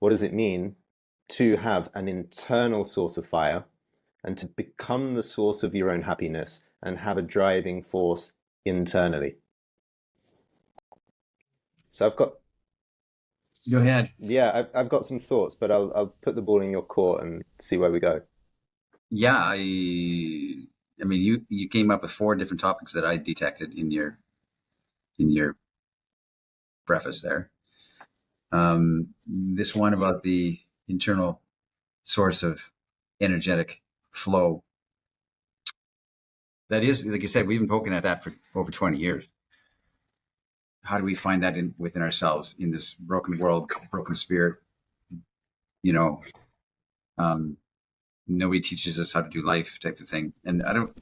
what does it mean to have an internal source of fire and to become the source of your own happiness and have a driving force internally. So I've got, Go ahead. yeah, I've got some thoughts, but I'll put the ball in your court and see where we go. Yeah, I mean, you came up with four different topics that I detected in your preface there. This one about the internal source of energetic flow. That is, like you said, we've been poking at that for over 20 years. How do we find that within ourselves in this broken world, broken spirit? You know, nobody teaches us how to do life, type of thing. And I don't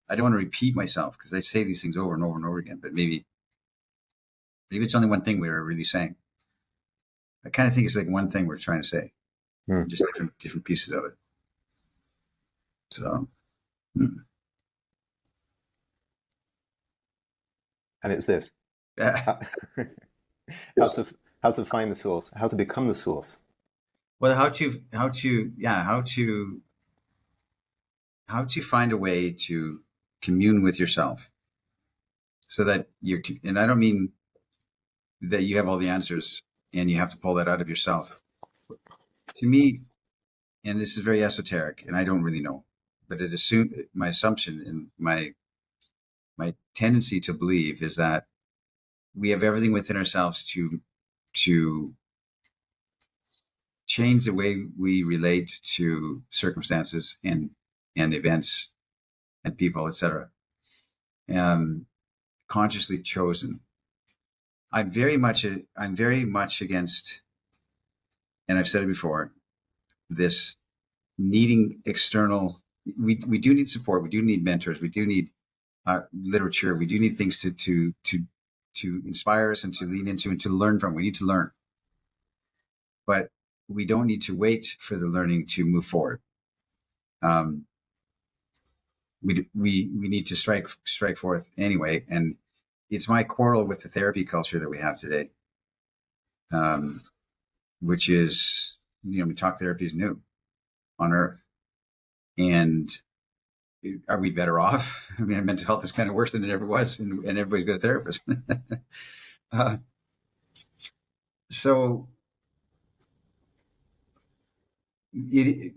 want to repeat myself because I say these things over and over and over again. But maybe it's only one thing we were really saying. I kind of think it's like one thing we're trying to say, just different pieces of it. So, And it's this: uh, how to find the source, how to become the source. well, how to find a way to commune with yourself, so that and I don't mean that you have all the answers and you have to pull that out of yourself. To me, and this is very esoteric, and I don't really know, but my assumption and my tendency to believe is that we have everything within ourselves to change the way we relate to circumstances and events and people, etc. Consciously chosen. I'm very much against, and I've said it before, this needing external. We do need support. We do need mentors. We do need literature. We do need things to inspire us and to lean into and to learn from. We need to learn, but we don't need to wait for the learning to move forward. We need to strike forth anyway, and it's my quarrel with the therapy culture that we have today, which is, we talk therapy is new on earth, and are we better off? I mean, mental health is kind of worse than it ever was, and everybody's got a therapist. So the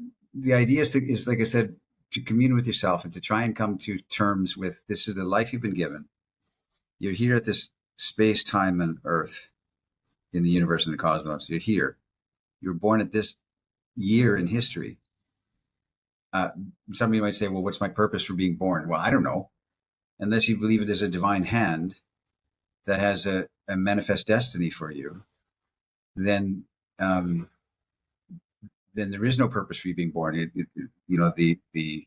idea is, like I said, to commune with yourself and to try and come to terms with, this is the life you've been given. You're here at this space, time, and earth in the universe and the cosmos. You're here. You were born at this year in history. Somebody might say, well, what's my purpose for being born? Well, I don't know. Unless you believe it is a divine hand that has a manifest destiny for you, then there is no purpose for you being born. The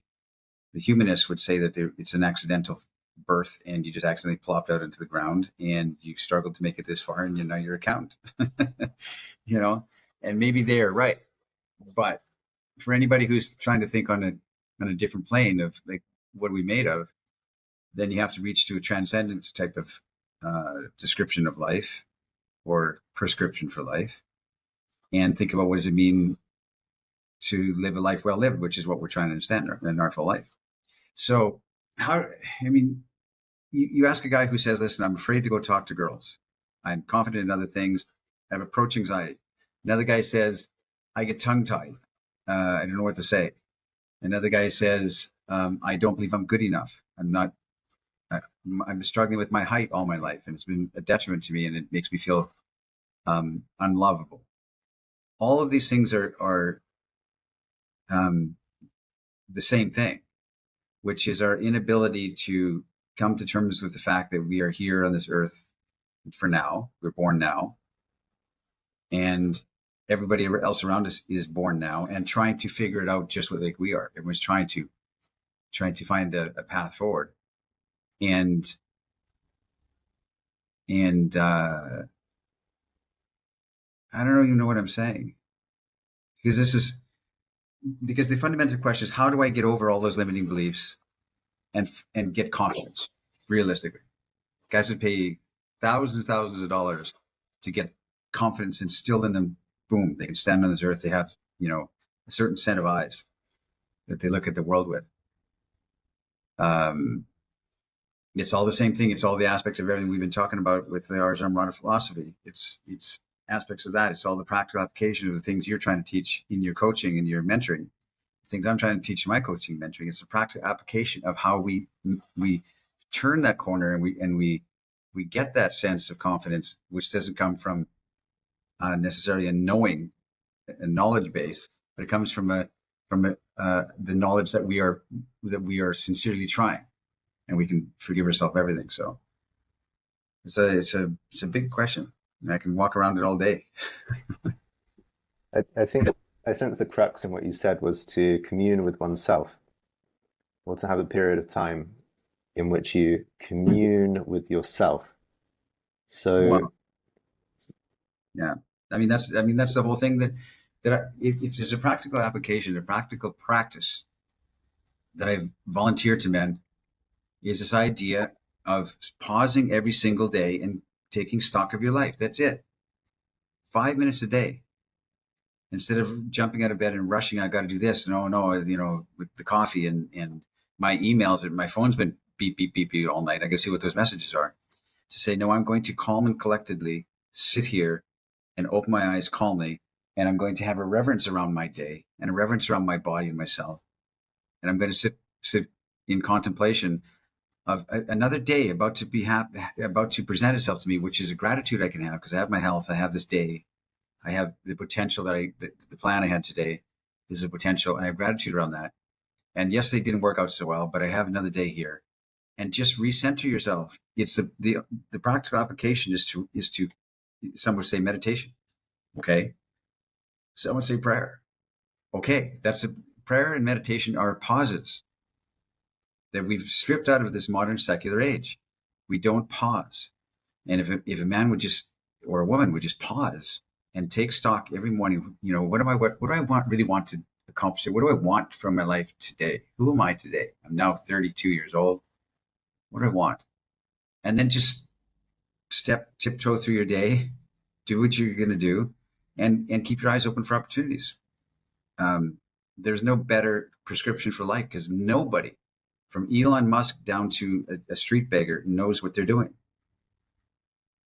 humanists would say that it's an accidental birth, and you just accidentally plopped out into the ground, and you struggled to make it this far, and now you're a count. And maybe they are right, but for anybody who's trying to think on a different plane of, like, what are we made of, then you have to reach to a transcendent type of description of life or prescription for life, and think about what does it mean to live a life well lived, which is what we're trying to understand, an artful life. So you ask a guy who says, listen, I'm afraid to go talk to girls. I'm confident in other things. I have approach anxiety. Another guy says, I get tongue tied. I don't know what to say. Another guy says, I don't believe I'm good enough. I'm struggling with my height all my life, and it's been a detriment to me, and it makes me feel unlovable. All of these things are the same thing, which is our inability to come to terms with the fact that we are here on this earth for now. We're born now, and everybody else around us is born now and trying to figure it out just like we are. Everyone's trying to find a path forward. And I don't even know what I'm saying, because the fundamental question is, how do I get over all those limiting beliefs and get confidence realistically? Guys would pay thousands and thousands of dollars to get confidence instilled in them boom, they can stand on this earth. They have, a certain set of eyes that they look at the world with. It's all the same thing. It's all the aspects of everything we've been talking about with the Ars Amrata philosophy. It's aspects of that. It's all the practical application of the things you're trying to teach in your coaching and your mentoring. The things I'm trying to teach in my coaching and mentoring. It's the practical application of how we turn that corner and we get that sense of confidence, which doesn't come from necessarily a knowledge base, but it comes from the knowledge that we are sincerely trying, and we can forgive ourselves everything. So it's a big question, and I can walk around it all day. I think I sense the crux in what you said was to commune with oneself, or to have a period of time in which you commune with yourself. So, Wow. Yeah, I mean that's the whole thing if there's a practical application, a practical practice that I've volunteered to men, is this idea of pausing every single day and taking stock of your life. That's it. 5 minutes a day. Instead of jumping out of bed and rushing, I got to do this. No, with the coffee and my emails, and my phone's been beep, beep, beep, beep all night. I can see what those messages are. To say, no, I'm going to calm and collectedly sit here and open my eyes calmly. And I'm going to have a reverence around my day and a reverence around my body and myself. And I'm going to sit in contemplation of another day about to be happy, about to present itself to me, which is a gratitude I can have because I have my health. I have this day. I have the potential the plan I had today is a potential. And I have gratitude around that. And yes, they didn't work out so well, but I have another day here. And just recenter yourself. It's the practical application is to some would say meditation. Okay. Some would say prayer. Okay. That's prayer and meditation are pauses that we've stripped out of this modern secular age. We don't pause. And if a man would just, or a woman would just pause and take stock every morning, what do I really want to accomplish? What do I want from my life today? Who am I today? I'm now 32 years old. What do I want? And then just tiptoe through your day, do what you're going to do, and keep your eyes open for opportunities. There's no better prescription for life because nobody, from Elon Musk down to a street beggar, knows what they're doing.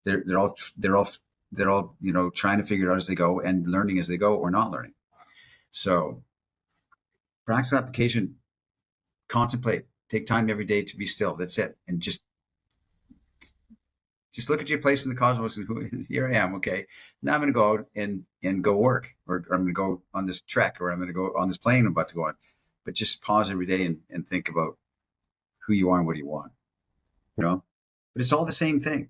They're all trying to figure it out as they go and learning as they go or not learning. So practical application, contemplate, take time every day to be still. That's it. And just look at your place in the cosmos and here I am. Okay. Now I'm going to go out and go work, or I'm going to go on this trek, or I'm going to go on this plane I'm about to go on. But just pause every day and think about who you are and what you want, But it's all the same thing.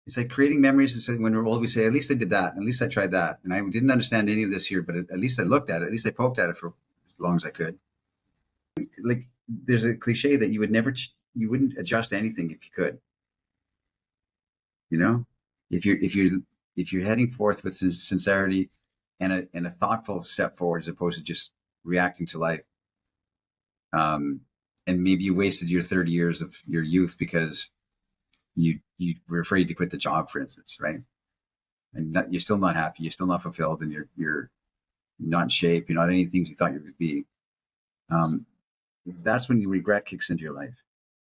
It's like creating memories. And so when we're old, we say, at least I did that. At least I tried that. And I didn't understand any of this here, but at least I looked at it. At least I poked at it for as long as I could. Like there's a cliche that you wouldn't adjust anything if you could. If you're heading forth with sincerity and a thoughtful step forward, as opposed to just reacting to life, and maybe you wasted your 30 years of your youth because you were afraid to quit the job, for instance, right? And you're still not happy, you're still not fulfilled, and you're not in shape, you're not any things you thought you would be. That's when regret kicks into your life.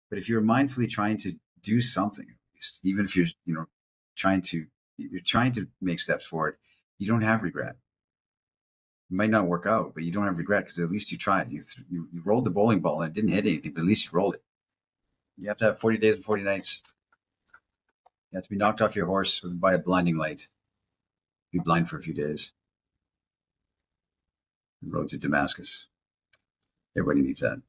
But if you're mindfully trying to do something, even if you're trying to make steps forward, you don't have regret. It might not work out, but you don't have regret because at least you tried. You rolled the bowling ball and it didn't hit anything, but at least you rolled it. You have to have 40 days and 40 nights. You have to be knocked off your horse by a blinding light. Be blind for a few days. The road to Damascus. Everybody needs that.